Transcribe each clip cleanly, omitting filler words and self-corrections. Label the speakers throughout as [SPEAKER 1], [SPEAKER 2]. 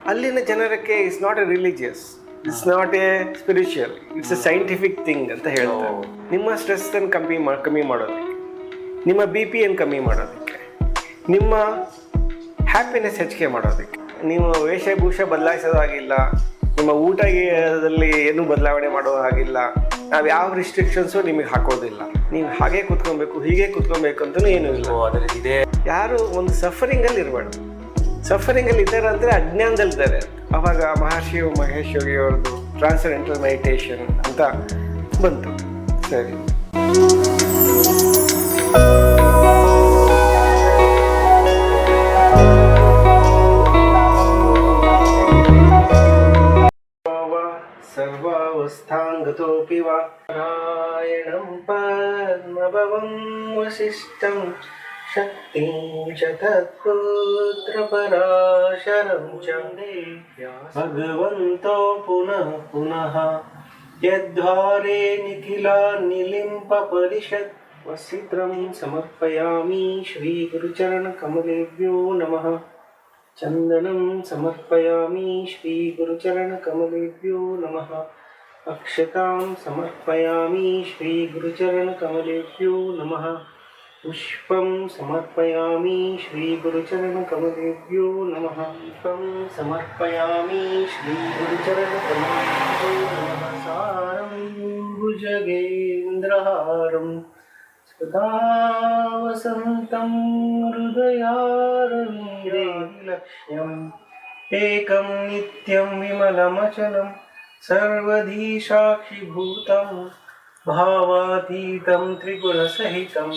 [SPEAKER 1] ಅಲ್ಲಿನ ಜನರಕ್ಕೆ it's not a religious, it's not a spiritual, it's a scientific thing ಅಂತ ಹೇಳ್ತಾರೆ. ನಿಮ್ಮ ಸ್ಟ್ರೆಸ್ ಅನ್ನು ಕಮ್ಮಿ ಮಾಡೋದಕ್ಕೆ, ನಿಮ್ಮ BP ಅನ್ನು ಕಮ್ಮಿ ಮಾಡೋದಕ್ಕೆ, ನಿಮ್ಮ ಹ್ಯಾಪಿನೆಸ್ ಹೆಚ್ಚಿಗೆ ಮಾಡೋದಕ್ಕೆ. ನೀವು ವೇಷಭೂಷ ಬದಲಾಯಿಸೋದಾಗಿಲ್ಲ, ನಿಮ್ಮ ಊಟದಲ್ಲಿ ಏನೂ ಬದಲಾವಣೆ ಮಾಡೋ ಹಾಗಿಲ್ಲ, ನಾವು ಯಾವ ರಿಸ್ಟ್ರಿಕ್ಷನ್ಸು ನಿಮಗೆ ಹಾಕೋದಿಲ್ಲ. ನೀವು ಹಾಗೆ ಕೂತ್ಕೊಬೇಕು, ಹೀಗೆ ಕೂತ್ಕೊಬೇಕು ಅಂತಲೂ ಏನೂ ಇಲ್ಲ.
[SPEAKER 2] ಅದರಲ್ಲಿ ಇದೆ.
[SPEAKER 1] ಯಾರು ಒಂದು ಸಫರಿಂಗಲ್ಲಿ ಇರಬಾರ್ದು. ಸಫರಿಂಗಲ್ಲಿ ಇದ್ದಾರೆ ಅಂದರೆ ಅಜ್ಞಾನದಲ್ಲಿದ್ದಾರೆ. ಅವಾಗ ಮಹರ್ಷಿ ಮಹೇಶ್ ಯೋಗಿ ಅವ್ರದ್ದು ಟ್ರಾನ್ಸೆಂಡೆಂಟಲ್ ಮೆಡಿಟೇಷನ್ ಅಂತ ಬಂತು. ಸರಿ, ಸರ್ವಾವಸ್ಥಾಂಗತೋಪಿ ವಾ ನಾರಾಯಣಂ ಪದ್ಮಭವಂ ವಸಿಷ್ಠಂ ಶಕ್ತಿಂ ಚ ತತ್ಪುತ್ರ ಪರಾಶರಂ ಚ ಭಗವಂತೋ ಪುನಃ ಪುನಃ ಯದ್ವಾರೆ ನಿಖಿಲಾನ್ನಿಲಿಂಪ ಪರಿಷತ್ ವಸಿತ್ರಂ ಸಮರ್ಪಯಾಮಿ ಶ್ರೀ ಗುರುಚರಣ ಕಮಲೇಭ್ಯೋ ನಮಃ. ಚಂದನಂ ಸಮರ್ಪಯಾಮಿ ಶ್ರೀ ಗುರುಚರಣ ಕಮಲೇಭ್ಯೋ ನಮಃ. ಅಕ್ಷತಾಂ ಸಮರ್ಪಯಾಮಿ ಶ್ರೀ ಗುರುಚರಣ ಕಮಲೇಭ್ಯೋ ನಮಃ. ಪುಷ್ಪಂ ಸಮರ್ಪಯಾಮಿ ಶ್ರೀ ಗುರುಚರಣ ಕಮಲೇಭ್ಯೋ ನಮಃ. ಪುಷ್ಪಂ ಸಮರ್ಪಯಾಮಿ ಶ್ರೀ ಗುರುಚರಣ ಕಮಲೇಭ್ಯೋ ನಮಃ. ಸಾರಂ ಭುಜಗೇಂದ್ರಹಾರಂ ಸದಾ ವಸಂತಂ ಹೃದಯಾರವಿಂದೇ ಲಕ್ಷ್ಯಂ ಏಕಂ ನಿತ್ಯಂ ವಿಮಲಮಚಲಂ ಸರ್ವಧೀ ಸಾಕ್ಷಿಭೂತಂ ಭಾವಾತೀತಂ ತ್ರಿಗುಣಸಹಿತಂ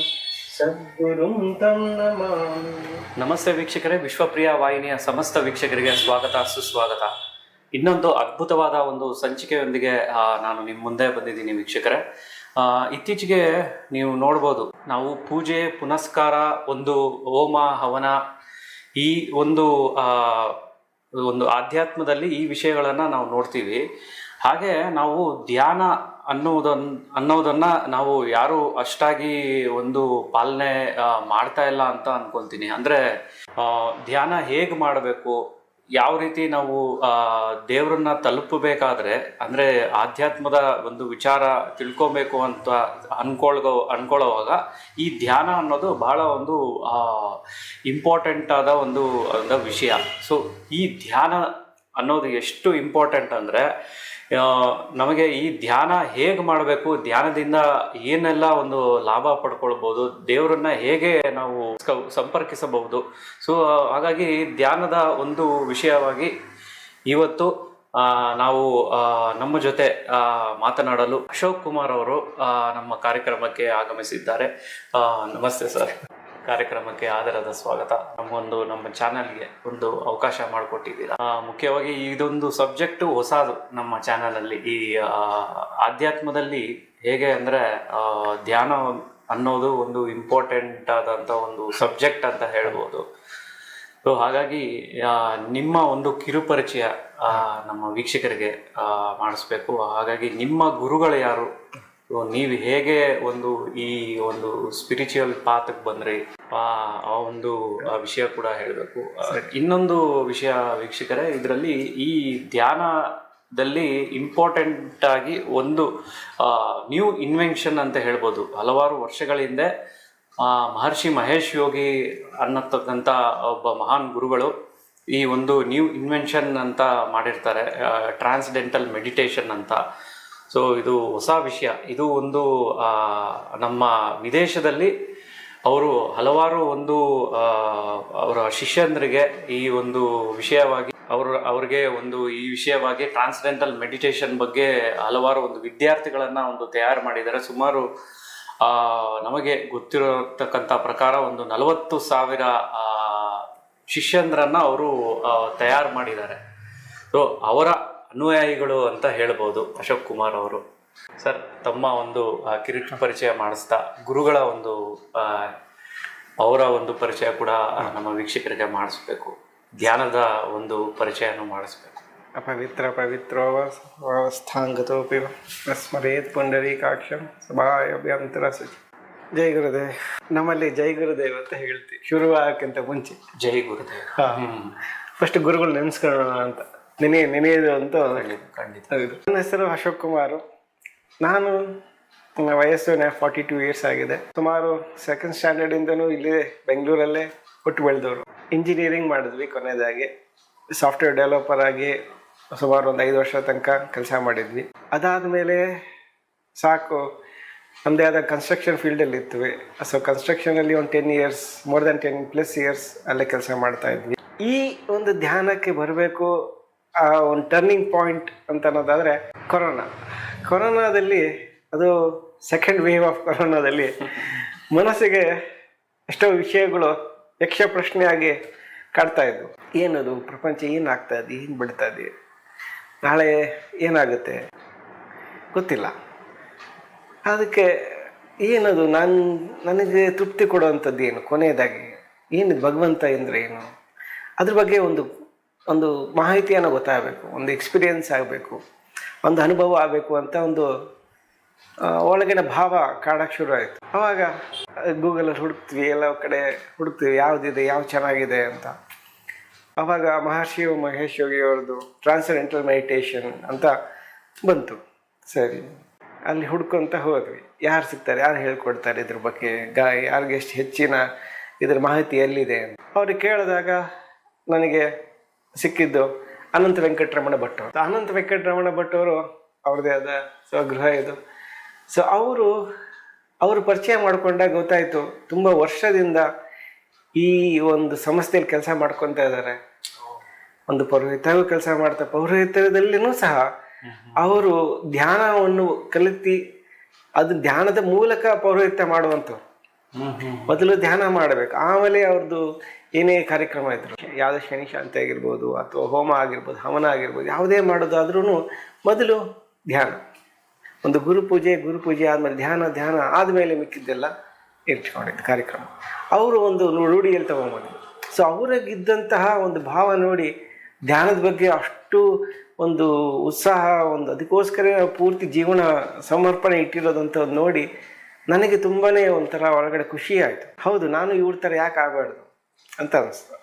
[SPEAKER 1] ಸದ್ಗುರುಂ ತಂ ನಮಾಮಿ.
[SPEAKER 2] ನಮಸ್ತೆ ವೀಕ್ಷಕರೇ, ವಿಶ್ವಪ್ರಿಯ ವಾಹಿನಿಯ ಸಮಸ್ತ ವೀಕ್ಷಕರಿಗೆ ಸ್ವಾಗತ, ಸುಸ್ವಾಗತ. ಇನ್ನೊಂದು ಅದ್ಭುತವಾದ ಒಂದು ಸಂಚಿಕೆಯೊಂದಿಗೆ ನಾನು ನಿಮ್ಮ ಮುಂದೆ ಬಂದಿದ್ದೀನಿ ವೀಕ್ಷಕರೇ. ಇತ್ತೀಚೆಗೆ ನೀವು ನೋಡ್ಬೋದು, ನಾವು ಪೂಜೆ ಪುನಸ್ಕಾರ, ಒಂದು ಹೋಮ ಹವನ, ಈ ಒಂದು ಆಧ್ಯಾತ್ಮದಲ್ಲಿ ಈ ವಿಷಯಗಳನ್ನು ನಾವು ನೋಡ್ತೀವಿ. ಹಾಗೆ ನಾವು ಧ್ಯಾನ ಅನ್ನೋದನ್ನು ನಾವು ಯಾರು ಅಷ್ಟಾಗಿ ಒಂದು ಪಾಲನೆ ಮಾಡ್ತಾ ಇಲ್ಲ ಅಂತ ಅನ್ಕೊಳ್ತೀನಿ. ಅಂದರೆ ಧ್ಯಾನ ಹೇಗೆ ಮಾಡಬೇಕು, ಯಾವ ರೀತಿ ನಾವು ದೇವರನ್ನ ತಲುಪಬೇಕಾದ್ರೆ, ಅಂದರೆ ಆಧ್ಯಾತ್ಮದ ಒಂದು ವಿಚಾರ ತಿಳ್ಕೊಬೇಕು ಅಂತ ಅನ್ಕೊಳ್ಳೋವಾಗ ಈ ಧ್ಯಾನ ಅನ್ನೋದು ಬಹಳ ಒಂದು ಇಂಪಾರ್ಟೆಂಟ್ ಆದ ಒಂದು ವಿಷಯ. ಸೊ ಈ ಧ್ಯಾನ ಅನ್ನೋದು ಎಷ್ಟು ಇಂಪಾರ್ಟೆಂಟ್ ಅಂದರೆ, ನಮಗೆ ಈ ಧ್ಯಾನ ಹೇಗೆ ಮಾಡಬೇಕು, ಧ್ಯಾನದಿಂದ ಏನೆಲ್ಲ ಒಂದು ಲಾಭ ಪಡ್ಕೊಳ್ಬೋದು, ದೇವರನ್ನ ಹೇಗೆ ನಾವು ಸಂಪರ್ಕಿಸಬಹುದು. ಸೊ ಹಾಗಾಗಿ ಧ್ಯಾನದ ಒಂದು ವಿಷಯವಾಗಿ ಇವತ್ತು ನಾವು ನಮ್ಮ ಜೊತೆ ಮಾತನಾಡಲು ಅಶೋಕ್ ಕುಮಾರ್ ಅವರು ನಮ್ಮ ಕಾರ್ಯಕ್ರಮಕ್ಕೆ ಆಗಮಿಸಿದ್ದಾರೆ. ನಮಸ್ತೆ ಸರ್, ಕಾರ್ಯಕ್ರಮಕ್ಕೆ ಆದರದ ಸ್ವಾಗತ. ನಮ್ಮ ಚಾನಲ್ಗೆ ಒಂದು ಅವಕಾಶ ಮಾಡಿಕೊಟ್ಟಿದ್ದೀರಾ. ಮುಖ್ಯವಾಗಿ ಇದೊಂದು ಸಬ್ಜೆಕ್ಟು ಹೊಸದು ನಮ್ಮ ಚಾನಲಲ್ಲಿ. ಈ ಆಧ್ಯಾತ್ಮದಲ್ಲಿ ಹೇಗೆ ಅಂದರೆ ಧ್ಯಾನ ಅನ್ನೋದು ಒಂದು ಇಂಪಾರ್ಟೆಂಟ್ ಆದಂಥ ಒಂದು ಸಬ್ಜೆಕ್ಟ್ ಅಂತ ಹೇಳ್ಬೋದು. ಸೊ ಹಾಗಾಗಿ ನಿಮ್ಮ ಒಂದು ಕಿರುಪರಿಚಯ ನಮ್ಮ ವೀಕ್ಷಕರಿಗೆ ಮಾಡಿಸ್ಬೇಕು. ಹಾಗಾಗಿ ನಿಮ್ಮ ಗುರುಗಳು ಯಾರು, ನೀವು ಹೇಗೆ ಈ ಒಂದು ಸ್ಪಿರಿಚುವಲ್ ಪಾತ್ಗೆ ಬಂದ್ರಿ, ಆ ಒಂದು ವಿಷಯ ಕೂಡ ಹೇಳಬೇಕು. ಇನ್ನೊಂದು ವಿಷಯ ವೀಕ್ಷಕರೇ, ಇದರಲ್ಲಿ ಈ ಧ್ಯಾನದಲ್ಲಿ ಇಂಪಾರ್ಟೆಂಟ್ ಆಗಿ ಒಂದು ನ್ಯೂ ಇನ್ವೆನ್ಷನ್ ಅಂತ ಹೇಳ್ಬೋದು. ಹಲವಾರು ವರ್ಷಗಳ ಹಿಂದೆ ಮಹರ್ಷಿ ಮಹೇಶ್ ಯೋಗಿ ಅನ್ನತಕ್ಕಂಥ ಒಬ್ಬ ಮಹಾನ್ ಗುರುಗಳು ಈ ಒಂದು ನ್ಯೂ ಇನ್ವೆನ್ಷನ್ ಅಂತ ಮಾಡಿರ್ತಾರೆ, ಟ್ರಾನ್ಸೆಂಡೆಂಟಲ್ ಮೆಡಿಟೇಷನ್ ಅಂತ. ಸೊ ಇದು ಹೊಸ ವಿಷಯ. ಇದು ಒಂದು ನಮ್ಮ ವಿದೇಶದಲ್ಲಿ ಅವರು ಹಲವಾರು ಅವರ ಶಿಷ್ಯಂದ್ರಿಗೆ ಈ ಒಂದು ವಿಷಯವಾಗಿ ಅವ್ರಿಗೆ ಈ ವಿಷಯವಾಗಿ ಟ್ರಾನ್ಸೆಂಡೆಂಟಲ್ ಮೆಡಿಟೇಷನ್ ಬಗ್ಗೆ ಹಲವಾರು ಒಂದು ವಿದ್ಯಾರ್ಥಿಗಳನ್ನು ತಯಾರು ಮಾಡಿದ್ದಾರೆ. ಸುಮಾರು ನಮಗೆ ಗೊತ್ತಿರತಕ್ಕಂಥ ಪ್ರಕಾರ 40,000 ಶಿಷ್ಯಂದ್ರನ್ನು ಅವರು ತಯಾರು ಮಾಡಿದ್ದಾರೆ. ಸೊ ಅವರ ಅನುಯಾಯಿಗಳು ಅಂತ ಹೇಳ್ಬೋದು ಅಶೋಕ್ ಕುಮಾರ್ ಅವರು. ಸರ್, ತಮ್ಮ ಒಂದು ಕಿರಿಟು ಪರಿಚಯ ಮಾಡಿಸ್ತಾ ಗುರುಗಳ ಅವರ ಒಂದು ಪರಿಚಯ ಕೂಡ ನಮ್ಮ ವೀಕ್ಷಕರಿಗೆ ಮಾಡಿಸ್ಬೇಕು. ಧ್ಯಾನದ ಒಂದು ಪರಿಚಯನೂ ಮಾಡಿಸ್ಬೇಕು.
[SPEAKER 1] ಅಪವಿತ್ರ ಪವಿತ್ರೋವಸ್ಥಾಂಗತೋಪಿ ಸ್ಮರೇತ್ ಪುಂಡರೀಕಾಕ್ಷಂ ಸಭಾಭ್ಯಂತರ ಶುಚಿ. ಜೈ ಗುರುದೇವ್. ನಮ್ಮಲ್ಲಿ ಜೈ ಗುರುದೇವ್ ಅಂತ ಹೇಳ್ತೀವಿ ಶುರುವಾಗಕ್ಕಿಂತ ಮುಂಚೆ.
[SPEAKER 2] ಜೈ ಗುರುದೇವ್.
[SPEAKER 1] ಫಸ್ಟ್ ಗುರುಗಳು ನೆನೆಸ್ಕೊಳ್ಳೋಣ ಅಂತ ನೆನೆಯೋದು ಅಂತ
[SPEAKER 2] ಖಂಡಿತ.
[SPEAKER 1] ಹೌದು. ನನ್ನ ಹೆಸರು ಅಶೋಕ್ ಕುಮಾರ್. ನನ್ನ ವಯಸ್ಸು 42 ಇಯರ್ಸ್ ಆಗಿದೆ. ಸುಮಾರು ಸೆಕೆಂಡ್ ಸ್ಟ್ಯಾಂಡರ್ಡಿಂದನೂ ಇಲ್ಲಿ ಬೆಂಗಳೂರಲ್ಲೇ ಹುಟ್ಟು ಬೆಳೆದವರು. ಇಂಜಿನಿಯರಿಂಗ್ ಮಾಡಿದ್ವಿ. ಕೊನೆಯದಾಗಿ ಸಾಫ್ಟ್ವೇರ್ ಡೆವಲಪರ್ ಆಗಿ ಸುಮಾರು ಒಂದು 5 ವರ್ಷ ತನಕ ಕೆಲಸ ಮಾಡಿದ್ವಿ. ಅದಾದಮೇಲೆ ಸಾಕು, ನಮ್ಮದೇ ಆದ ಕನ್ಸ್ಟ್ರಕ್ಷನ್ ಫೀಲ್ಡಲ್ಲಿ ಇರ್ತೀವಿ. ಸೊ ಕನ್ಸ್ಟ್ರಕ್ಷನಲ್ಲಿ ಒಂದು 10 ಇಯರ್ಸ್, ಮೋರ್ ದೆನ್ 10+ ಇಯರ್ಸ್ ಅಲ್ಲೇ ಕೆಲಸ ಮಾಡ್ತಾ ಇದ್ವಿ. ಈ ಒಂದು ಧ್ಯಾನಕ್ಕೆ ಬರಬೇಕು, ಆ ಒಂದು ಟರ್ನಿಂಗ್ ಪಾಯಿಂಟ್ ಅಂತ ಅನ್ನೋದಾದರೆ ಕೊರೋನಾದಲ್ಲಿ, ಅದು ಸೆಕೆಂಡ್ ವೇವ್ ಆಫ್ ಕೊರೋನಾದಲ್ಲಿ ಮನಸ್ಸಿಗೆ ಎಷ್ಟೋ ವಿಷಯಗಳು ಯಕ್ಷ ಪ್ರಶ್ನೆಯಾಗಿ ಕಾಡ್ತಾ ಇದ್ವು. ಏನದು ಪ್ರಪಂಚ, ಏನಾಗ್ತಾ ಇದೆ, ಏನು ಬಿಡ್ತಾ ಇದೆ, ನಾಳೆ ಏನಾಗುತ್ತೆ ಗೊತ್ತಿಲ್ಲ. ಅದಕ್ಕೆ ಏನದು ನನಗೆ ತೃಪ್ತಿ ಕೊಡುವಂಥದ್ದು ಏನು, ಕೊನೆಯದಾಗಿ ಏನು ಭಗವಂತ ಅಂದರೆ ಏನು, ಅದ್ರ ಬಗ್ಗೆ ಒಂದು ಮಾಹಿತಿಯನ್ನು ಗೊತ್ತಾಗಬೇಕು, ಒಂದು ಎಕ್ಸ್ಪೀರಿಯನ್ಸ್ ಆಗಬೇಕು, ಒಂದು ಅನುಭವ ಆಗಬೇಕು ಅಂತ ಒಂದು ಒಳಗಿನ ಭಾವ ಕಾಡಕ್ಕೆ ಶುರು ಆಯಿತು. ಆವಾಗ ಗೂಗಲಲ್ಲಿ ಹುಡುಕ್ತೀವಿ, ಎಲ್ಲ ಕಡೆ ಹುಡುಕ್ತೀವಿ ಯಾವುದಿದೆ, ಯಾವ ಚೆನ್ನಾಗಿದೆ ಅಂತ. ಆವಾಗ ಮಹರ್ಷಿ ಮಹೇಶ್ ಯೋಗಿ ಅವ್ರದ್ದು ಟ್ರಾನ್ಸೆಂಡೆಂಟಲ್ ಮೆಡಿಟೇಷನ್ ಅಂತ ಬಂತು. ಸರಿ, ಅಲ್ಲಿ ಹುಡ್ಕೊಂತ ಹೋದ್ವಿ. ಯಾರು ಸಿಗ್ತಾರೆ, ಯಾರು ಹೇಳ್ಕೊಡ್ತಾರೆ ಇದ್ರ ಬಗ್ಗೆ, ಯಾರಿಗೆ ಎಷ್ಟು ಹೆಚ್ಚಿನ ಇದ್ರ ಮಾಹಿತಿ ಎಲ್ಲಿದೆ ಅಂತ ಅವ್ರಿಗೆ ಕೇಳಿದಾಗ ನನಗೆ ಸಿಕ್ಕಿದ್ದು ಅನಂತ ವೆಂಕಟರಮಣ ಭಟ್ ಅವರು. ಅನಂತ ವೆಂಕಟರಮಣ ಭಟ್ ಅವರು ಅವ್ರದ್ದೇ ಆದ ಸ್ವಗೃಹ ಇದು. ಸೊ ಅವರು ಪರಿಚಯ ಮಾಡಿಕೊಂಡಾಗ ಗೊತ್ತಾಯಿತು, ತುಂಬ ವರ್ಷದಿಂದ ಈ ಒಂದು ಸಂಸ್ಥೆಯಲ್ಲಿ ಕೆಲಸ ಮಾಡ್ಕೊತಾ ಇದ್ದಾರೆ. ಒಂದು ಪೌರೋಹಿತ್ಯಗೂ ಕೆಲಸ ಮಾಡ್ತಾ, ಪೌರೋಹಿತ್ಯದಲ್ಲಿನೂ ಸಹ ಅವರು ಧ್ಯಾನವನ್ನು ಕಲಿತು ಅದು ಧ್ಯಾನದ ಮೂಲಕ ಪೌರೋಹಿತ್ಯ ಮಾಡುವಂಥವ್ರು. ಮೊದಲು ಧ್ಯಾನ ಮಾಡಬೇಕು, ಆಮೇಲೆ ಅವ್ರದ್ದು ಏನೇ ಕಾರ್ಯಕ್ರಮ ಇದ್ರು, ಯಾವುದೇ ಶನಿ ಶಾಂತಿ ಆಗಿರ್ಬೋದು ಅಥವಾ ಹೋಮ ಆಗಿರ್ಬೋದು, ಹವನ ಆಗಿರ್ಬೋದು, ಯಾವುದೇ ಮಾಡೋದಾದ್ರೂ ಮೊದಲು ಧ್ಯಾನ. ಒಂದು ಗುರುಪೂಜೆ ಆದಮೇಲೆ ಧ್ಯಾನ ಆದಮೇಲೆ ಮಿಕ್ಕಿದ್ದೆಲ್ಲ ಇಟ್ಕೊಂಡಿದ್ದು ಕಾರ್ಯಕ್ರಮ. ಅವರು ಒಂದು ರೂಢಿಯಲ್ಲಿ ತಗೊಂಡ್ಬಂದ್ರು. ಸೊ ಅವ್ರಿಗಿದ್ದಂತಹ ಒಂದು ಭಾವ ನೋಡಿ, ಧ್ಯಾನದ ಬಗ್ಗೆ ಅಷ್ಟು ಒಂದು ಉತ್ಸಾಹ, ಒಂದು ಅದಕ್ಕೋಸ್ಕರ ಪೂರ್ತಿ ಜೀವನ ಸಮರ್ಪಣೆ ಇಟ್ಟಿರೋದಂತ ನೋಡಿ ನನಗೆ ತುಂಬಾ ಒಂಥರ ಒಳಗಡೆ ಖುಷಿ ಆಯಿತು. ಹೌದು, ನಾನು ಇವ್ರ ಥರ ಯಾಕೆ ಆಗಬಾರ್ದು ಅಂತ ಅನಿಸ್ತು.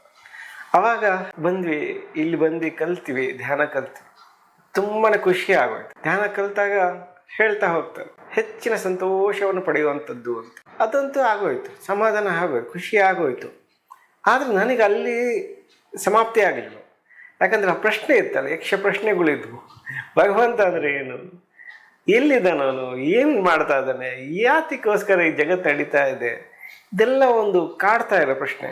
[SPEAKER 1] ಆವಾಗ ಇಲ್ಲಿ ಬಂದು ಕಲ್ತೀವಿ, ಧ್ಯಾನ ಕಲ್ತೀವಿ. ತುಂಬಾ ಖುಷಿ ಆಗೋಯ್ತು. ಧ್ಯಾನ ಕಲಿತಾಗ ಹೇಳ್ತಾ ಹೋಗ್ತಾರೆ, ಹೆಚ್ಚಿನ ಸಂತೋಷವನ್ನು ಪಡೆಯುವಂಥದ್ದು ಅಂತ. ಅದಂತೂ ಆಗೋಯ್ತು, ಸಮಾಧಾನ ಆಗೋಯ್ತು, ಖುಷಿ ಆಗೋಯ್ತು. ಆದರೆ ನನಗೆ ಅಲ್ಲಿ ಸಮಾಪ್ತಿ ಆಗಲಿಲ್ಲ. ಯಾಕಂದರೆ ಆ ಪ್ರಶ್ನೆ ಇತ್ತಲ್ಲ, ಯಕ್ಷ ಪ್ರಶ್ನೆಗಳಿದ್ವು. ಭಗವಂತ ಅಂದರೆ ಏನು, ಎಲ್ಲಿದ್ದಾನೆ ಅವನು, ಏನು ಮಾಡ್ತಾ ಇದ್ದಾನೆ, ಯಾತಕ್ಕೋಸ್ಕರ ಈ ಜಗತ್ತು ನಡೀತಾ ಇದೆ, ಇದೆಲ್ಲ ಒಂದು ಕಾಡ್ತಾ ಇರೋ ಪ್ರಶ್ನೆ.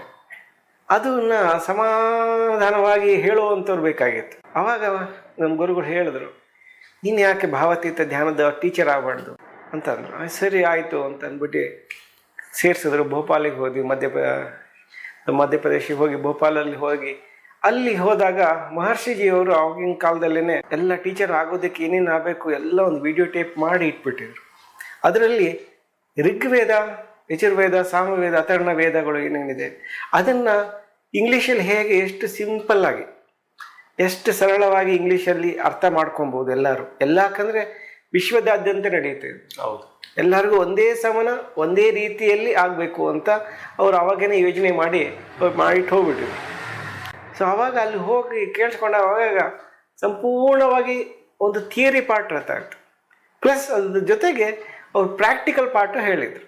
[SPEAKER 1] ಅದನ್ನು ಸಮಾಧಾನವಾಗಿ ಹೇಳುವಂಥವ್ರು ಬೇಕಾಗಿತ್ತು. ಆವಾಗ ನಮ್ಮ ಗುರುಗಳು ಹೇಳಿದ್ರು, ನೀನು ಯಾಕೆ ಭಾವಾತೀತ ಧ್ಯಾನದ ಟೀಚರ್ ಆಗಬಾರ್ದು ಅಂತಂದರು. ಸರಿ ಆಯಿತು ಅಂತ ಅಂದ್ಬಿಟ್ಟು ಸೇರಿಸಿದ್ರು. ಭೋಪಾಲಿಗೆ ಹೋದ್ವಿ, ಮಧ್ಯಪ್ರದೇಶಿಗೆ ಹೋಗಿ ಭೋಪಾಲಲ್ಲಿ ಹೋಗಿ ಅಲ್ಲಿ ಹೋದಾಗ ಮಹರ್ಷಿಜಿಯವರು ಆವಾಗಿನ ಕಾಲದಲ್ಲೇ ಎಲ್ಲ ಟೀಚರ್ ಆಗೋದಕ್ಕೆ ಏನೇನು ಆಗಬೇಕು ಎಲ್ಲ ಒಂದು ವಿಡಿಯೋ ಟೇಪ್ ಮಾಡಿ ಇಟ್ಬಿಟ್ಟಿದ್ರು. ಅದರಲ್ಲಿ ಋಗ್ವೇದ, ಯಜುರ್ವೇದ, ಸಾಮವೇದ, ಅಥರ್ಣ ವೇದಗಳು ಏನೇನಿದೆ ಅದನ್ನು ಇಂಗ್ಲೀಷಲ್ಲಿ ಹೇಗೆ ಎಷ್ಟು ಸಿಂಪಲ್ಲಾಗಿ, ಎಷ್ಟು ಸರಳವಾಗಿ ಇಂಗ್ಲೀಷಲ್ಲಿ ಅರ್ಥ ಮಾಡ್ಕೊಬೋದು ಎಲ್ಲರೂ. ಯಾಕಂದರೆ ವಿಶ್ವದಾದ್ಯಂತ ನಡೀತದೆ.
[SPEAKER 2] ಹೌದು,
[SPEAKER 1] ಎಲ್ಲರಿಗೂ ಒಂದೇ ಸಮನ, ಒಂದೇ ರೀತಿಯಲ್ಲಿ ಆಗಬೇಕು ಅಂತ ಅವ್ರು ಅವಾಗೇನೆ ಯೋಜನೆ ಮಾಡಿಟ್ಟು ಹೋಗ್ಬಿಟ್ಟಿದ್ರು. ಸೊ ಆವಾಗ ಅಲ್ಲಿ ಹೋಗಿ ಕೇಳಿಸ್ಕೊಂಡಾಗ ಸಂಪೂರ್ಣವಾಗಿ ಒಂದು ಥಿಯರಿ ಪಾರ್ಟ್ ಅರ್ಥ ಆಯಿತು. ಪ್ಲಸ್ ಅದ್ರ ಜೊತೆಗೆ ಅವ್ರು ಪ್ರಾಕ್ಟಿಕಲ್ ಪಾರ್ಟು ಹೇಳಿದರು.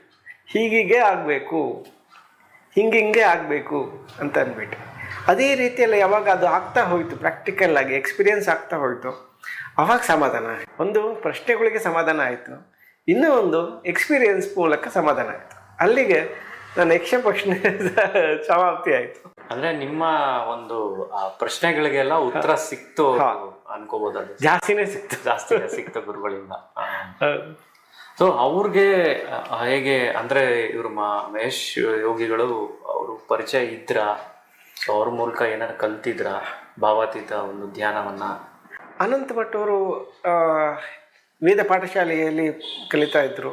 [SPEAKER 1] ಹೀಗೆ ಆಗಬೇಕು, ಹಿಂಗೆ ಆಗಬೇಕು ಅಂತ ಅಂದ್ಬಿಟ್ಟು. ಅದೇ ರೀತಿಯಲ್ಲಿ ಯಾವಾಗ ಅದು ಆಗ್ತಾ ಹೋಯಿತು, ಪ್ರಾಕ್ಟಿಕಲ್ ಆಗಿ ಎಕ್ಸ್ಪೀರಿಯನ್ಸ್ ಆಗ್ತಾ ಹೋಯಿತು, ಅವಾಗ ಸಮಾಧಾನ ಆಯಿತು. ಒಂದು ಪ್ರಶ್ನೆಗಳಿಗೆ ಸಮಾಧಾನ ಆಯಿತು, ಇನ್ನೂ ಒಂದು ಎಕ್ಸ್ಪೀರಿಯನ್ಸ್ ಮೂಲಕ ಸಮಾಧಾನ ಆಯಿತು. ಅಲ್ಲಿಗೆ ನನ್ನ ಯಕ್ಷ ಪ್ರಶ್ನೆ ಸಮಾಪ್ತಿ ಆಯಿತು.
[SPEAKER 2] ಅಂದ್ರೆ ನಿಮ್ಮ ಒಂದು ಪ್ರಶ್ನೆಗಳಿಗೆಲ್ಲ ಉತ್ತರ ಸಿಕ್ತು ಅನ್ಕೋಬಹುದು.
[SPEAKER 1] ಜಾಸ್ತಿನೇ
[SPEAKER 2] ಸಿಕ್ತು ಗುರುಗಳಿಂದ. ಸೊ ಅವ್ರಿಗೆ ಹೇಗೆ ಅಂದ್ರೆ ಇವರು ಮಹೇಶ್ ಯೋಗಿಗಳು ಅವರು ಪರಿಚಯ ಇದ್ರ, ಸೊ ಅವ್ರ ಮೂಲಕ ಏನಾರು ಕಲ್ತಿದ್ರ ಭಾವಾತೀತ ಒಂದು ಧ್ಯಾನವನ್ನ?
[SPEAKER 1] ಅನಂತ ಭಟ್ ಅವರು ವೇದ ಪಾಠಶಾಲೆಯಲ್ಲಿ ಕಲಿತಾ ಇದ್ರು.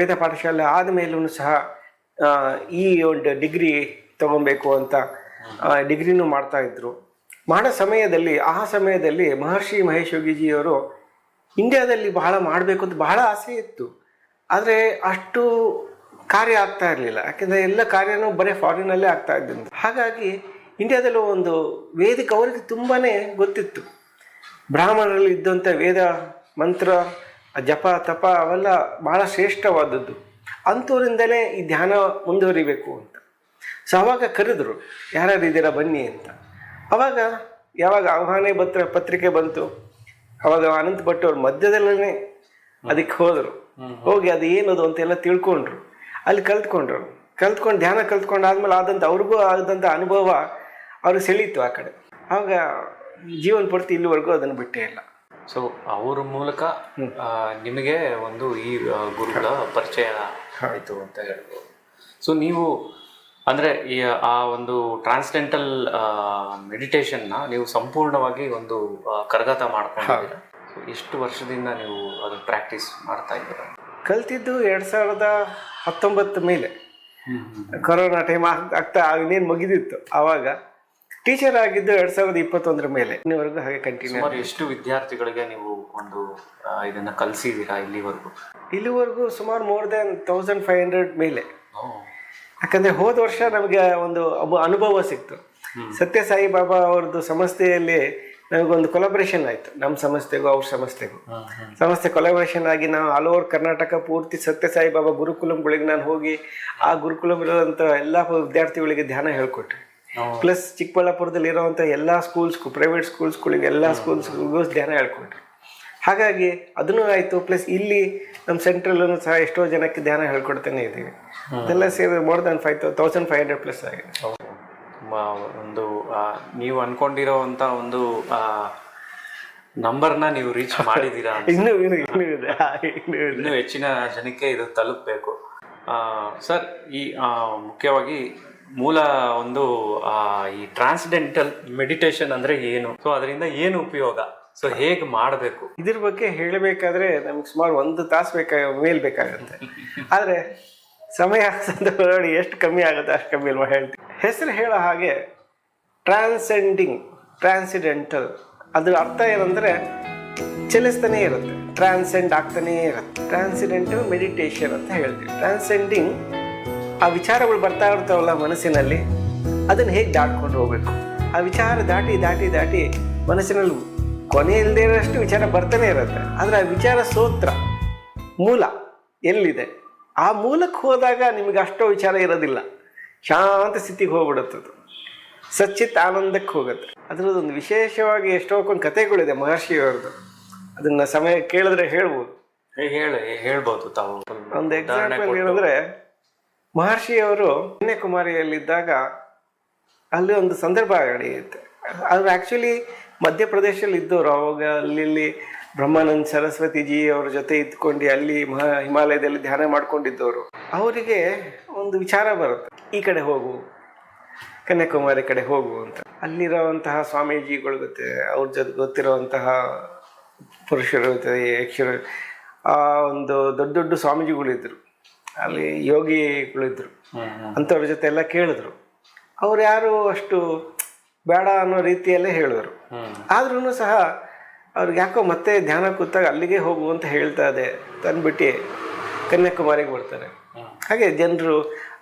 [SPEAKER 1] ವೇದ ಪಾಠಶಾಲೆ ಆದಮೇಲೂ ಸಹ ಈ ಒಂದು ಡಿಗ್ರಿ ತಗೊಬೇಕು ಅಂತ ಡಿಗ್ರಿನೂ ಮಾಡ್ತಾ ಇದ್ರು. ಮಾಡೋ ಸಮಯದಲ್ಲಿ ಆ ಸಮಯದಲ್ಲಿ ಮಹರ್ಷಿ ಮಹೇಶ್ ಯೋಗಿಜಿಯವರು ಇಂಡಿಯಾದಲ್ಲಿ ಬಹಳ ಮಾಡಬೇಕು ಅಂತ ಬಹಳ ಆಸೆ ಇತ್ತು. ಆದರೆ ಅಷ್ಟು ಕಾರ್ಯ ಆಗ್ತಾ ಇರಲಿಲ್ಲ. ಯಾಕೆಂದರೆ ಎಲ್ಲ ಕಾರ್ಯನೂ ಬರೀ ಫಾರಿನಲ್ಲೇ ಆಗ್ತಾ ಇದ್ದಂತೆ. ಹಾಗಾಗಿ ಇಂಡಿಯಾದಲ್ಲೂ ಒಂದು ವೇದಿಕ ಅವರಿಗೆ ತುಂಬಾ ಗೊತ್ತಿತ್ತು. ಬ್ರಾಹ್ಮಣರಲ್ಲಿ ಇದ್ದಂಥ ವೇದ ಮಂತ್ರ ಜಪ ತಪ ಅವೆಲ್ಲ ಭಾಳ ಶ್ರೇಷ್ಠವಾದದ್ದು. ಅಂಥವರಿಂದಲೇ ಈ ಧ್ಯಾನ ಮುಂದುವರಿಬೇಕು ಅಂತ. ಸೊ ಅವಾಗ ಕರೆದ್ರು, ಯಾರ್ಯಾರು ಇದ್ದೀರಾ ಬನ್ನಿ ಅಂತ. ಅವಾಗ ಯಾವಾಗ ಆಹ್ವಾನ ಪತ್ರಿಕೆ ಬಂತು, ಅವಾಗ ಅನಂತ ಭಟ್ ಅವ್ರ ಮಧ್ಯದಲ್ಲೇ ಅದಕ್ಕೆ ಹೋದರು. ಹೋಗಿ ಅದು ಏನದು ಅಂತೆಲ್ಲ ತಿಳ್ಕೊಂಡ್ರು. ಅಲ್ಲಿ ಕಲ್ತ್ಕೊಂಡು ಧ್ಯಾನ ಕಲ್ತ್ಕೊಂಡಾದ್ಮೇಲೆ ಅವ್ರಿಗೂ ಆದಂಥ ಅನುಭವ ಅವ್ರಿಗೆ ಸೆಳೀತು ಆ ಕಡೆ. ಆವಾಗ ಜೀವನ ಪೂರ್ತಿ ಇಲ್ಲಿವರೆಗೂ ಅದನ್ನು ಬಿಟ್ಟೇ ಇಲ್ಲ.
[SPEAKER 2] ಸೊ ಅವ್ರ ಮೂಲಕ ನಿಮಗೆ ಒಂದು ಈ ಗುರುಗಳ ಪರಿಚಯ ಆಯಿತು ಅಂತ ಹೇಳ್ಬೋದು. ಸೊ ನೀವು ಅಂದರೆ ಈ ಆ ಒಂದು ಟ್ರಾನ್ಸ್ಡೆಂಟಲ್ ಮೆಡಿಟೇಷನ್ನ ನೀವು ಸಂಪೂರ್ಣವಾಗಿ ಒಂದು ಕರಗತ ಮಾಡ್ಕೊಂಡಿದ್ದೀರಾ. ಸೊ ಎಷ್ಟು ವರ್ಷದಿಂದ ನೀವು ಅದು ಪ್ರಾಕ್ಟೀಸ್ ಮಾಡ್ತಾ ಇದ್ದೀರಾ?
[SPEAKER 1] ಕಲ್ತಿದ್ದು 2019 ಮೇಲೆ, ಕೊರೋನಾ ಟೈಮ್ ಆಗ್ತಾ ಇನ್ನೇನು ಮುಗಿದಿತ್ತು. ಆವಾಗ ಟೀಚರ್ ಆಗಿದ್ದು 2021 ಮೇಲೆ, ಇನ್ನಿವರೆಗೂ ಹಾಗೆ ಕಂಟಿನ್ಯೂ.
[SPEAKER 2] ಸುಮಾರು ಎಷ್ಟು ವಿದ್ಯಾರ್ಥಿಗಳಿಗೆ ನೀವು ಒಂದು ಇದನ್ನು ಕಲಿಸಿದ್ದೀರಾ ಇಲ್ಲಿವರೆಗೂ?
[SPEAKER 1] ಸುಮಾರು ಮೋರ್ ದೆನ್ 1500 ಮೇಲೆ. ಯಾಕಂದರೆ ಹೋದ ವರ್ಷ ನಮಗೆ ಒಂದು ಅನುಭವ ಸಿಕ್ತು. ಸತ್ಯ ಸಾಯಿ ಬಾಬಾ ಅವ್ರದ್ದು ಸಂಸ್ಥೆಯಲ್ಲಿ ನಮಗೊಂದು ಕೊಲಾಬ್ರೇಷನ್ ಆಯಿತು. ನಮ್ಮ ಸಂಸ್ಥೆಗೂ ಅವ್ರ ಸಂಸ್ಥೆ ಕೊಲಾಬ್ರೇಷನ್ ಆಗಿ ನಾವು ಆಲ್ ಓವರ್ ಕರ್ನಾಟಕ ಪೂರ್ತಿ ಸತ್ಯ ಸಾಯಿ ಬಾಬಾ ಗುರುಕುಲಂಗಳಿಗೆ ನಾನು ಹೋಗಿ ಆ ಗುರುಕುಲಂತ ಎಲ್ಲ ವಿದ್ಯಾರ್ಥಿಗಳಿಗೆ ಧ್ಯಾನ ಹೇಳ್ಕೊಟ್ಟೆ. ಪ್ಲಸ್ ಚಿಕ್ಕಬಳ್ಳಾಪುರದಲ್ಲಿ ಇರೋವಂಥ ಎಲ್ಲ ಪ್ರೈವೇಟ್ ಸ್ಕೂಲ್ಸ್ಗಳಿಗೆ ಎಲ್ಲ ಸ್ಕೂಲ್ಸ್ಗಳಿಗೂ ಧ್ಯಾನ ಹೇಳ್ಕೊಟ್ರು. ಹಾಗಾಗಿ ಅದನ್ನು ಆಯಿತು. ಪ್ಲಸ್ ಇಲ್ಲಿ ನಮ್ಮ ಸೆಂಟ್ರಲ್ಲೂ ಸಹ ಎಷ್ಟೋ ಜನಕ್ಕೆ ಧ್ಯಾನ ಹೇಳ್ಕೊಡ್ತಾನೆ ಇದ್ದೀವಿ. ಅದೆಲ್ಲ ಸೇರಿ ಮೋರ್ ದನ್ 1500 ಪ್ಲಸ್ ಆಗಿದೆ.
[SPEAKER 2] ಒಂದು ನೀವು ಅನ್ಕೊಂಡಿರೋವಂಥ ಒಂದು ನಂಬರ್ನ ನೀವು ರೀಚ್ ಮಾಡಿದ್ದೀರಾ. ಇನ್ನೂ ಹೆಚ್ಚಿನ ಜನಕ್ಕೆ ಇದು ತಲುಪಬೇಕು ಸರ್. ಈ ಮುಖ್ಯವಾಗಿ ಮೂಲ ಒಂದು ಈ ಟ್ರಾನ್ಸ್ಡೆಂಟಲ್ ಮೆಡಿಟೇಷನ್ ಅಂದರೆ ಏನು, ಸೊ ಅದರಿಂದ ಏನು ಉಪಯೋಗ, ಸೊ ಹೇಗೆ ಮಾಡಬೇಕು,
[SPEAKER 1] ಇದ್ರ ಬಗ್ಗೆ ಹೇಳಬೇಕಾದ್ರೆ ನಮ್ಗೆ ಸುಮಾರು 1 ತಾಸು ಬೇಕಾಗುತ್ತೆ. ಆದರೆ ಸಮಯ ನೋಡಿ ಎಷ್ಟು ಕಮ್ಮಿ ಆಗುತ್ತೆ ಅಷ್ಟು ಕಮ್ಮಿ ಅಲ್ವಾ ಹೇಳ್ತೀವಿ. ಹೆಸರು ಹೇಳೋ ಹಾಗೆ ಟ್ರಾನ್ಸಿಡೆಂಟಲ್ ಅದ್ರ ಅರ್ಥ ಏನಂದರೆ ಚಲಿಸ್ತಾನೇ ಇರುತ್ತೆ, ಟ್ರಾನ್ಸೆಂಡ್ ಆಗ್ತಾನೇ ಇರುತ್ತೆ. ಟ್ರಾನ್ಸಿಡೆಂಟಲ್ ಮೆಡಿಟೇಷನ್ ಅಂತ ಹೇಳ್ತೀವಿ. ಟ್ರಾನ್ಸೆಂಡಿಂಗ್ ಆ ವಿಚಾರಗಳು ಬರ್ತಾ ಇರ್ತಾವಲ್ಲ ಮನಸ್ಸಿನಲ್ಲಿ, ಅದನ್ನು ಹೇಗೆ ದಾಟ್ಕೊಂಡು ಹೋಗ್ಬೇಕು. ಆ ವಿಚಾರ ದಾಟಿ ಮನಸ್ಸಿನಲ್ಲಿ ಕೊನೆ ಇಲ್ಲದೆ ಇರೋಷ್ಟು ವಿಚಾರ ಬರ್ತಾನೆ ಇರುತ್ತೆ. ಆದರೆ ಆ ವಿಚಾರ ಸೂತ್ರ ಮೂಲ ಎಲ್ಲಿದೆ, ಆ ಮೂಲಕ್ಕೆ ಹೋದಾಗ ನಿಮಗೆ ಅಷ್ಟೋ ವಿಚಾರ ಇರೋದಿಲ್ಲ. ಶಾಂತ ಸ್ಥಿತಿಗೆ ಹೋಗ್ಬಿಡುತ್ತದು, ಸಚ್ಚಿತ್ ಆನಂದಕ್ಕೆ ಹೋಗುತ್ತೆ. ಅದರದ್ದೊಂದು ವಿಶೇಷವಾಗಿ ಎಷ್ಟೊಂದು ಕಥೆಗಳಿದೆ ಮಹರ್ಷಿಯವ್ರದ್ದು. ಅದನ್ನು ಸಮಯ ಕೇಳಿದ್ರೆ ಹೇಳ್ಬೋದು.
[SPEAKER 2] ಹೇಳ್ಬೋದು ತಾವು.
[SPEAKER 1] ಒಂದು ಎಕ್ಸಾಂಪಲ್ ಏನಂದರೆ, ಮಹರ್ಷಿಯವರು ಕನ್ಯಾಕುಮಾರಿಯಲ್ಲಿದ್ದಾಗ ಅಲ್ಲಿ ಒಂದು ಸಂದರ್ಭ ನಡೆಯುತ್ತೆ. ಅವರು ಆ್ಯಕ್ಚುಲಿ ಮಧ್ಯಪ್ರದೇಶದಲ್ಲಿ ಇದ್ದವರು. ಅವಾಗ ಅಲ್ಲಿ ಬ್ರಹ್ಮಾನಂದ ಸರಸ್ವತಿಜಿ ಅವ್ರ ಜೊತೆ ಇದ್ಕೊಂಡು ಅಲ್ಲಿ ಹಿಮಾಲಯದಲ್ಲಿ ಧ್ಯಾನ ಮಾಡ್ಕೊಂಡಿದ್ದವರು. ಅವರಿಗೆ ಒಂದು ವಿಚಾರ ಬರುತ್ತೆ, ಈ ಕಡೆ ಹೋಗು, ಕನ್ಯಾಕುಮಾರಿ ಕಡೆ ಹೋಗು ಅಂತ. ಅಲ್ಲಿರೋವಂತಹ ಸ್ವಾಮೀಜಿಗಳು ಅವ್ರ ಜೊತೆ ಗೊತ್ತಿರೋವಂತಹ ಪುರುಷರು ಯಕ್ಷರು, ಒಂದು ದೊಡ್ಡ ಸ್ವಾಮೀಜಿಗಳಿದ್ರು, ಅಲ್ಲಿ ಯೋಗಿಗಳಿದ್ರು. ಅಂಥವ್ರ ಜೊತೆ ಎಲ್ಲ ಕೇಳಿದ್ರು. ಅವ್ರು ಯಾರು ಅಷ್ಟು ಬೇಡ ಅನ್ನೋ ರೀತಿಯಲ್ಲೇ ಹೇಳಿದ್ರು. ಆದ್ರೂ ಸಹ ಅವ್ರಿಗೆ ಯಾಕೋ ಮತ್ತೆ ಧ್ಯಾನ ಕೂತಾಗ ಅಲ್ಲಿಗೆ ಹೋಗು ಅಂತ ಹೇಳ್ತಾ ಇದೆ ತಂದ್ಬಿಟ್ಟು ಕನ್ಯಾಕುಮಾರಿಗೆ ಬರ್ತಾರೆ. ಹಾಗೆ ಜನರು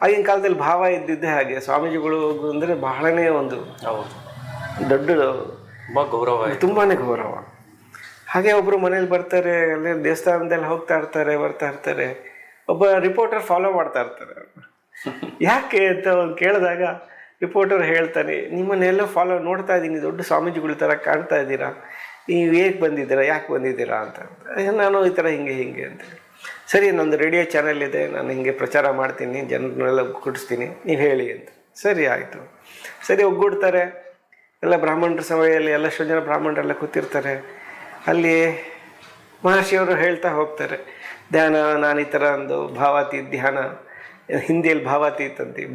[SPEAKER 1] ಆಗಿನ ಕಾಲದಲ್ಲಿ ಭಾವ ಇದ್ದಿದ್ದೇ ಹಾಗೆ. ಸ್ವಾಮೀಜಿಗಳು ಅಂದರೆ ಬಹಳನೇ ಒಂದು ದೊಡ್ಡ
[SPEAKER 2] ಗೌರವ,
[SPEAKER 1] ತುಂಬಾ ಗೌರವ. ಹಾಗೆ ಒಬ್ಬರು ಮನೇಲಿ ಬರ್ತಾರೆ, ಅಲ್ಲಿ ದೇವಸ್ಥಾನದಲ್ಲಿ ಹೋಗ್ತಾ ಬರ್ತಾ ಇರ್ತಾರೆ. ಒಬ್ಬ ರಿಪೋರ್ಟರ್ ಫಾಲೋ ಮಾಡ್ತಾ ಇರ್ತಾರೆ. ಯಾಕೆ ಅಂತ ಒಂದು ಕೇಳಿದಾಗ ರಿಪೋರ್ಟರ್ ಹೇಳ್ತಾನೆ, ನಿಮ್ಮನ್ನೆಲ್ಲ ನೋಡ್ತಾ ಇದ್ದೀನಿ, ದೊಡ್ಡ ಸ್ವಾಮೀಜಿಗಳ ಥರ ಕಾಣ್ತಾ ಇದ್ದೀರಾ, ನೀವು ಹೇಗೆ ಬಂದಿದ್ದೀರಾ, ಯಾಕೆ ಬಂದಿದ್ದೀರಾ ಅಂತ. ನಾನು ಈ ಥರ ಹಿಂಗೆ ಅಂತ. ಸರಿ, ನಂದು ರೇಡಿಯೋ ಚಾನೆಲ್ ಇದೆ, ನಾನು ಹಿಂಗೆ ಪ್ರಚಾರ ಮಾಡ್ತೀನಿ, ಜನರನ್ನೆಲ್ಲ ಒಗ್ಗೂಡಿಸ್ತೀನಿ, ನೀವು ಹೇಳಿ ಅಂತ. ಸರಿ ಆಯಿತು. ಸರಿ ಒಗ್ಗೂಡ್ತಾರೆ. ಎಲ್ಲ ಬ್ರಾಹ್ಮಣರ ಸಮಯದಲ್ಲಿ ಎಲ್ಲಷ್ಟು ಜನ ಬ್ರಾಹ್ಮಣರೆಲ್ಲ ಕೂತಿರ್ತಾರೆ. ಅಲ್ಲಿ ಮಹರ್ಷಿಯವರು ಹೇಳ್ತಾ ಹೋಗ್ತಾರೆ, ಧ್ಯಾನ ನಾನು ಈ ಥರ ಒಂದು ಭಾವಾತೀತ ಧ್ಯಾನ, ಹಿಂದಿಯಲ್ಲಿ ಭಾವಾತೀತ ಅಂತೀವಿ,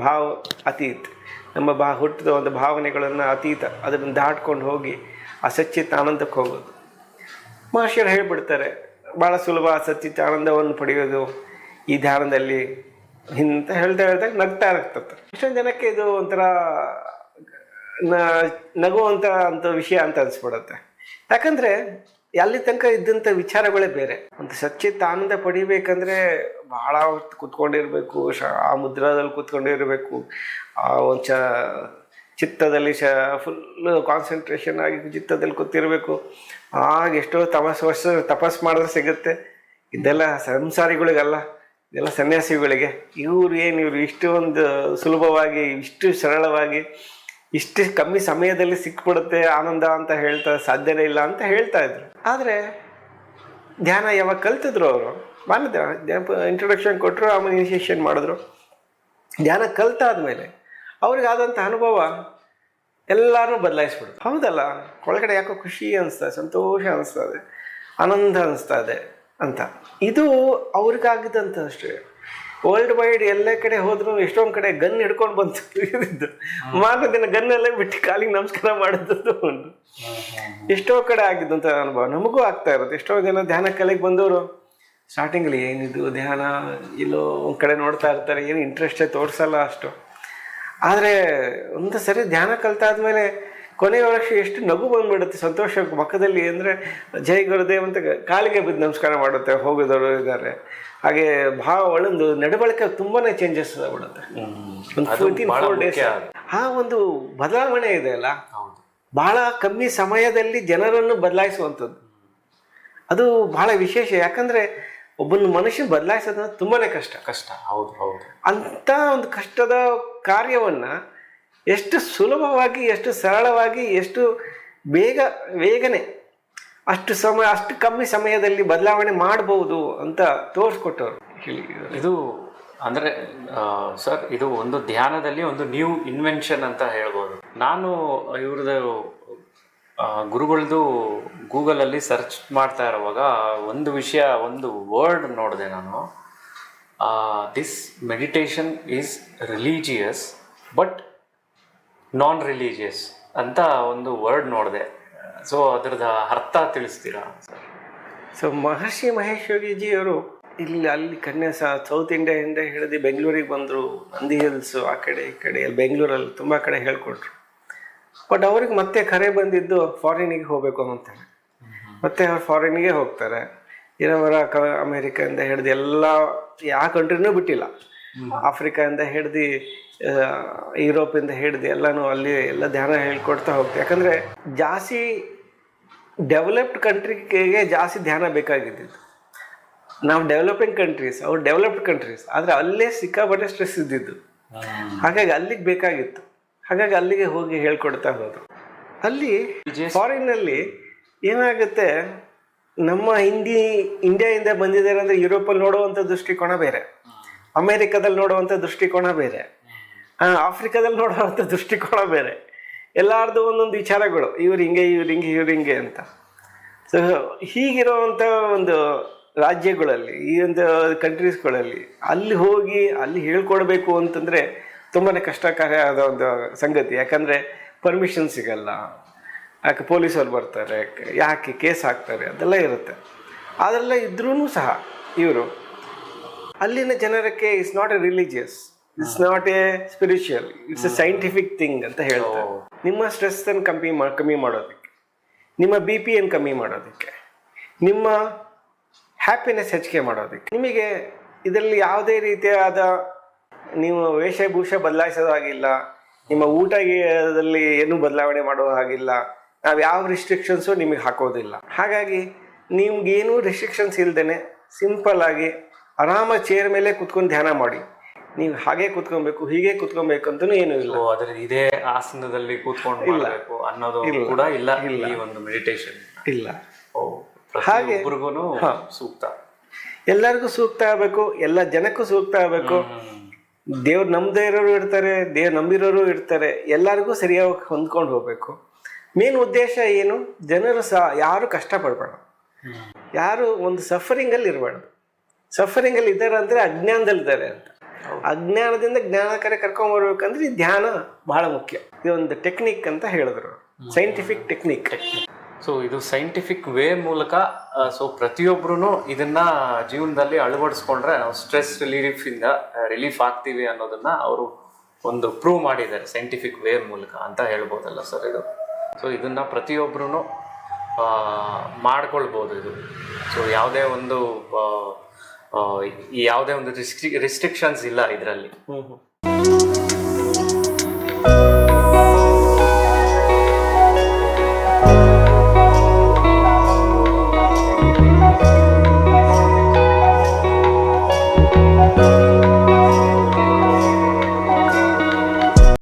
[SPEAKER 1] ಅತೀತ್, ನಮ್ಮ ಹುಟ್ಟಿದ ಒಂದು ಭಾವನೆಗಳನ್ನು ಅತೀತ ಅದನ್ನು ದಾಟ್ಕೊಂಡು ಹೋಗಿ ಆ ಸಚ್ಚಿತ್ ಆನಂದಕ್ಕೆ ಹೋಗೋದು. ಮಹರ್ಷಿಯರು ಹೇಳ್ಬಿಡ್ತಾರೆ, ಭಾಳ ಸುಲಭ ಸಚ್ಚಿತ್ ಆನಂದವನ್ನು ಪಡೆಯೋದು ಈ ಧ್ಯಾನದಲ್ಲಿ ಅಂತ ಹೇಳ್ದಾಗ ನಗ್ತಾ ಇರ್ತದೆ. ಎಷ್ಟೊಂದು ಜನಕ್ಕೆ ಇದು ಒಂಥರ ನಗುವಂಥ ವಿಷಯ ಅಂತ ಅನಿಸ್ಬಿಡುತ್ತೆ. ಯಾಕಂದರೆ ಅಲ್ಲಿ ತನಕ ಇದ್ದಂಥ ವಿಚಾರಗಳೇ ಬೇರೆ. ಒಂದು ಸಚ್ಚಿತ್ ಆನಂದ ಪಡಿಬೇಕಂದ್ರೆ ಭಾಳ ಹೊತ್ತು ಕೂತ್ಕೊಂಡಿರಬೇಕು, ಆ ಮುದ್ರಾದಲ್ಲಿ ಕೂತ್ಕೊಂಡಿರಬೇಕು, ಆ ಒಂದು ಚಿತ್ತದಲ್ಲಿ ಫುಲ್ಲು ಕಾನ್ಸಂಟ್ರೇಷನ್ ಆಗಿ ಚಿತ್ತದಲ್ಲಿ ಕೂತಿರಬೇಕು. ಆಗ ಎಷ್ಟೋ ತಪಸ್ ಮಾಡಿದ್ರೆ ಸಿಗುತ್ತೆ. ಇದೆಲ್ಲ ಸಂಸಾರಿಗಳಿಗಲ್ಲ, ಇದೆಲ್ಲ ಸನ್ಯಾಸಿಗಳಿಗೆ. ಇವ್ರು ಇಷ್ಟು ಒಂದು ಸುಲಭವಾಗಿ, ಇಷ್ಟು ಸರಳವಾಗಿ, ಇಷ್ಟು ಕಮ್ಮಿ ಸಮಯದಲ್ಲಿ ಸಿಕ್ಬಿಡುತ್ತೆ ಆನಂದ ಅಂತ ಸಾಧ್ಯನೇ ಇಲ್ಲ ಅಂತ ಹೇಳ್ತಾ ಇದ್ರು. ಆದರೆ ಧ್ಯಾನ ಯಾವಾಗ ಕಲ್ತಿದ್ರು ಅವರು, ಇಂಟ್ರೊಡಕ್ಷನ್ ಕೊಟ್ಟರು, ಆಮೇಲೆ ಇನಿಷಿಯೇಷನ್ ಮಾಡಿದ್ರು. ಧ್ಯಾನ ಕಲ್ತಾದ್ಮೇಲೆ ಅವ್ರಿಗಾದಂಥ ಅನುಭವ ಎಲ್ಲರೂ ಬದಲಾಯಿಸ್ಬಿಡ್ತು. ಹೌದಲ್ಲ, ಒಳಗಡೆ ಯಾಕೋ ಖುಷಿ ಅನಿಸ್ತದೆ, ಸಂತೋಷ ಅನಿಸ್ತದೆ, ಆನಂದ ಅನಿಸ್ತದೆ ಅಂತ. ಇದು ಅವ್ರಿಗಾಗಿದ್ದಂಥ ಅಷ್ಟೇ. ವರ್ಲ್ಡ್ ವೈಡ್ ಎಲ್ಲ ಕಡೆ ಹೋದ್ರು ಎಷ್ಟೊಂದು ಕಡೆ ಗನ್ ಹಿಡ್ಕೊಂಡು ಬಂತು ಇದ್ದು, ಮಾರನೇ ದಿನ ಗನ್ನೆಲ್ಲ ಬಿಟ್ಟು ಕಾಲಿಗೆ ನಮಸ್ಕಾರ ಮಾಡಿದ್ದು ಉಂಟು. ಎಷ್ಟೋ ಕಡೆ ಆಗಿದ್ದಂಥ ಅನುಭವ ನಮಗೂ ಆಗ್ತಾ ಇರುತ್ತೆ. ಎಷ್ಟೋ ಜನ ಧ್ಯಾನ ಕಲೆಗೆ ಬಂದವರು ಸ್ಟಾರ್ಟಿಂಗಲ್ಲಿ ಏನಿದು ಧ್ಯಾನ, ಇಲ್ಲೋ ಒಂದು ಕಡೆ ನೋಡ್ತಾ ಇರ್ತಾರೆ, ಏನು ಇಂಟ್ರೆಸ್ಟೇ ತೋರಿಸಲ್ಲ ಅಷ್ಟು. ಆದರೆ ಒಂದು ಸರಿ ಧ್ಯಾನ ಕಲ್ತಾದ್ಮೇಲೆ ಕೊನೆಯ ವರ್ಷ ಎಷ್ಟು ನಗು ಬಂದ್ಬಿಡುತ್ತೆ, ಸಂತೋಷ ಮುಖದಲ್ಲಿ. ಅಂದರೆ ಜೈ ಗುರುದೇವ್ ಅಂತ ಕಾಲಿಗೆ ಬಿದ್ದು ನಮಸ್ಕಾರ ಮಾಡುತ್ತೆ ಹೋಗೋದವರು ಇದ್ದಾರೆ. ಹಾಗೆ ಭಾಳ ಒಳ್ಳೊಂದು ನಡವಳಿಕೆ ತುಂಬಾ ಚೇಂಜಸ್ ಆಗ್ಬಿಡುತ್ತೆ ಒಂದು 4 days. ಆ ಒಂದು ಬದಲಾವಣೆ ಇದೆ ಅಲ್ಲ, ಭಾಳ ಕಮ್ಮಿ ಸಮಯದಲ್ಲಿ ಜನರನ್ನು ಬದಲಾಯಿಸುವಂಥದ್ದು. ಅದು ಭಾಳ ವಿಶೇಷ. ಯಾಕಂದರೆ ಒಬ್ಬನ ಮನುಷ್ಯನ ಬದಲಾಯಿಸೋದು ತುಂಬಾ ಕಷ್ಟ.
[SPEAKER 2] ಹೌದು.
[SPEAKER 1] ಅಂಥ ಒಂದು ಕಷ್ಟದ ಕಾರ್ಯವನ್ನು ಎಷ್ಟು ಸುಲಭವಾಗಿ, ಎಷ್ಟು ಸರಳವಾಗಿ, ಎಷ್ಟು ಬೇಗನೆ ಅಷ್ಟು ಕಮ್ಮಿ ಸಮಯದಲ್ಲಿ ಬದಲಾವಣೆ ಮಾಡಬಹುದು ಅಂತ ತೋರಿಸ್ಕೊಟ್ಟವ್ರು.
[SPEAKER 2] ಇದು ಅಂದರೆ ಸರ್, ಇದು ಒಂದು ಧ್ಯಾನದಲ್ಲಿ ಒಂದು ನ್ಯೂ ಇನ್ವೆನ್ಷನ್ ಅಂತ ಹೇಳ್ಬೋದು. ನಾನು ಇವ್ರದ್ದು ಗುರುಗಳದ್ದು ಗೂಗಲಲ್ಲಿ ಸರ್ಚ್ ಮಾಡ್ತಾ ಇರುವಾಗ ಒಂದು ವರ್ಡ್ ನೋಡಿದೆ ನಾನು. This meditation is religious but non religious ಅಂತ ಒಂದು ವರ್ಡ್ ನೋಡಿದೆ. ಸೊ ಅದರದ ಅರ್ಥ ತಿಳಿಸ್ತೀರಾ ಸರ್?
[SPEAKER 1] ಸೊ ಮಹರ್ಷಿ ಮಹೇಶ್ ಯೋಗಿಜಿಯವರು ಅಲ್ಲಿ ಸೌತ್ ಇಂಡಿಯಾದಿಂದ ಹಿಡಿದು ಬೆಂಗಳೂರಿಗೆ ಬಂದರು. ನಂದಿ ಹಿಲ್ಸು ಆ ಕಡೆ ಈ ಕಡೆ ಬೆಂಗಳೂರಲ್ಲಿ ತುಂಬ ಕಡೆ ಹೇಳ್ಕೊಟ್ರು. ಬಟ್ ಅವ್ರಿಗೆ ಮತ್ತೆ ಕರೆ ಬಂದಿದ್ದು ಫಾರಿನಿಗೆ ಹೋಗಬೇಕು ಅಂತಾರೆ. ಮತ್ತೆ ಅವ್ರು ಫಾರಿನಿಗೆ ಹೋಗ್ತಾರೆ. ಅಮೇರಿಕಾದಿಂದ ಹಿಡ್ದು ಎಲ್ಲ ಯಾವ ಕಂಟ್ರಿನೂ ಬಿಟ್ಟಿಲ್ಲ. ಆಫ್ರಿಕಾದಿಂದ ಹಿಡ್ದು ಯುರೋಪಿಂದ ಹಿಡ್ದು ಎಲ್ಲನೂ ಅಲ್ಲಿ ಎಲ್ಲ ಧ್ಯಾನ ಹೇಳ್ಕೊಡ್ತಾ ಹೋಗ್ತಾರೆ. ಯಾಕಂದರೆ ಜಾಸ್ತಿ ಡೆವಲಪ್ಡ್ ಕಂಟ್ರಿಗೆ ಜಾಸ್ತಿ ಧ್ಯಾನ ಬೇಕಾಗಿದ್ದು. ನಾವು ಡೆವಲಪಿಂಗ್ ಕಂಟ್ರೀಸ್, ಅವ್ರು ಡೆವಲಪ್ಡ್ ಕಂಟ್ರೀಸ್, ಆದರೆ ಅಲ್ಲೇ ಸಿಕ್ಕಾಪಟ್ಟೆ ಸ್ಟ್ರೆಸ್ ಇದ್ದಿದ್ದು. ಹಾಗಾಗಿ ಅಲ್ಲಿಗೆ ಬೇಕಾಗಿತ್ತು. ಹಾಗಾಗಿ ಅಲ್ಲಿಗೆ ಹೋಗಿ ಹೇಳ್ಕೊಡ್ತಾ ಹೋದರು. ಅಲ್ಲಿ ಫಾರಿನ್ನಲ್ಲಿ ಏನಾಗುತ್ತೆ, ನಮ್ಮ ಇಂಡಿಯಾದಿಂದ ಬಂದಿದ್ದಾರೆ ಅಂದರೆ ಯುರೋಪಲ್ಲಿ ನೋಡುವಂಥ ದೃಷ್ಟಿಕೋನ ಬೇರೆ, ಅಮೇರಿಕಾದಲ್ಲಿ ನೋಡುವಂಥ ದೃಷ್ಟಿಕೋನ ಬೇರೆ, ಆಫ್ರಿಕಾದಲ್ಲಿ ನೋಡುವಂಥ ದೃಷ್ಟಿಕೋನ ಬೇರೆ. ಎಲ್ಲರದ್ದು ಒಂದೊಂದು ವಿಚಾರಗಳು, ಇವ್ರು ಹಿಂಗೆ ಅಂತ. ಸೊ ಹೀಗಿರುವಂಥ ಒಂದು ರಾಜ್ಯಗಳಲ್ಲಿ, ಈ ಒಂದು ಕಂಟ್ರೀಸ್ಗಳಲ್ಲಿ ಅಲ್ಲಿ ಹೋಗಿ ಅಲ್ಲಿ ಹೇಳ್ಕೊಡ್ಬೇಕು ಅಂತಂದರೆ ತುಂಬಾ ಕಷ್ಟಕಾರಿಯಾದ ಒಂದು ಸಂಗತಿ. ಯಾಕಂದರೆ ಪರ್ಮಿಷನ್ ಸಿಗಲ್ಲ, ಯಾಕೆ ಪೊಲೀಸವ್ರು ಬರ್ತಾರೆ, ಯಾಕೆ ಕೇಸ್ ಹಾಕ್ತಾರೆ, ಅದೆಲ್ಲ ಇರುತ್ತೆ. ಅದೆಲ್ಲ ಇದ್ರೂ ಸಹ ಇವರು ಅಲ್ಲಿನ ಜನರಕ್ಕೆ it's not a religious, it's not a spiritual, it's a scientific thing ಅಂತ ಹೇಳ್ತಾರೆ. ನಿಮ್ಮ ಸ್ಟ್ರೆಸ್ಸನ್ನು ಕಮ್ಮಿ ಮಾಡೋದಕ್ಕೆ, ನಿಮ್ಮ BP ಯನ್ನು ಕಮ್ಮಿ ಮಾಡೋದಕ್ಕೆ, ನಿಮ್ಮ ಹ್ಯಾಪಿನೆಸ್ ಹೆಚ್ಚಿಗೆ ಮಾಡೋದಕ್ಕೆ. ನಿಮಗೆ ಇದರಲ್ಲಿ ಯಾವುದೇ ರೀತಿಯಾದ ನೀವು ವೇಷಭೂಷ ಬದಲಾಯಿಸೋದು ಆಗಿಲ್ಲ, ನಿಮ್ಮ ಊಟದಲ್ಲಿ ಏನೂ ಬದಲಾವಣೆ ಮಾಡೋ ಹಾಗಿಲ್ಲ, ನಾವು ಯಾವ ರಿಸ್ಟ್ರಿಕ್ಷನ್ಸು ನಿಮಗೆ ಹಾಕೋದಿಲ್ಲ. ಹಾಗಾಗಿ ನಿಮ್ಗೇನೂ ರಿಸ್ಟ್ರಿಕ್ಷನ್ಸ್ ಇಲ್ದೇ ಸಿಂಪಲ್ ಆಗಿ ಆರಾಮ ಚೇರ್ ಮೇಲೆ ಕುತ್ಕೊಂಡು ಧ್ಯಾನ ಮಾಡಿ. ನೀವು ಹಾಗೆ ಕುತ್ಕೊಬೇಕು, ಹೀಗೆ ಕುತ್ಕೊಬೇಕು ಅಂತಲೂ ಏನೂ ಇಲ್ಲ.
[SPEAKER 2] ಅದ್ರ ಇದೇ ಆಸನದಲ್ಲಿ ಕೂತ್ಕೊಂಡು ಮಾಡಬೇಕು ಅನ್ನೋದು ಕೂಡ ಇಲ್ಲ ಈ ಒಂದು ಮೆಡಿಟೇಷನ್
[SPEAKER 1] ಇಲ್ಲ.
[SPEAKER 2] ಹಾಗೆ ಸೂಕ್ತ,
[SPEAKER 1] ಎಲ್ಲರಿಗೂ ಸೂಕ್ತ ಆಗಬೇಕು, ಎಲ್ಲ ಜನಕ್ಕೂ ಸೂಕ್ತ ಆಗಬೇಕು. ದೇವ್ರು ನಂಬದೇ ಇರೋರು ಇರ್ತಾರೆ, ದೇವ್ರು ನಂಬಿರೋರು ಇರ್ತಾರೆ, ಎಲ್ಲರಿಗೂ ಸರಿಯಾಗಿ ಹೊಂದ್ಕೊಂಡು ಹೋಗ್ಬೇಕು. ಮೇನ್ ಉದ್ದೇಶ ಏನು, ಜನರು ಯಾರು ಕಷ್ಟಪಡಬಾರ್ದು, ಯಾರು ಒಂದು ಸಫರಿಂಗಲ್ಲಿ ಇರಬಾರ್ದು. ಸಫರಿಂಗಲ್ಲಿ ಇದ್ದಾರೆ ಅಂದರೆ ಅಜ್ಞಾನದಲ್ಲಿದ್ದಾರೆ ಅಂತ. ಅಜ್ಞಾನದಿಂದ ಜ್ಞಾನ ಕರೆ ಕರ್ಕೊಂಡ್ಬರ್ಬೇಕಂದ್ರೆ ಈ ಧ್ಯಾನ ಬಹಳ ಮುಖ್ಯ. ಇದೊಂದು ಟೆಕ್ನಿಕ್ ಅಂತ ಹೇಳಿದ್ರು, ಸೈಂಟಿಫಿಕ್ ಟೆಕ್ನಿಕ್.
[SPEAKER 2] ಸೊ ಇದು ಸೈಂಟಿಫಿಕ್ ವೇ ಮೂಲಕ ಸೊ ಪ್ರತಿಯೊಬ್ಬರೂ ಇದನ್ನ ಜೀವನದಲ್ಲಿ ಅಳವಡಿಸ್ಕೊಂಡ್ರೆ ನಾವು ಸ್ಟ್ರೆಸ್ ರಿಲೀಫ್ ಆಗ್ತೀವಿ ಅನ್ನೋದನ್ನ ಅವರು ಒಂದು ಪ್ರೂವ್ ಮಾಡಿದ್ದಾರೆ ಸೈಂಟಿಫಿಕ್ ವೇ ಮೂಲಕ ಅಂತ ಹೇಳ್ಬೋದಲ್ಲ ಸರ್ ಇದು. ಸೊ ಇದನ್ನ ಪ್ರತಿಯೊಬ್ಬರೂ ಮಾಡ್ಕೊಳ್ಬೋದು ಇದು. ಸೊ ಯಾವುದೇ ಒಂದು ರಿಸ್ಟ್ರಿಕ್ಷನ್ಸ್ ಇಲ್ಲ ಇದರಲ್ಲಿ.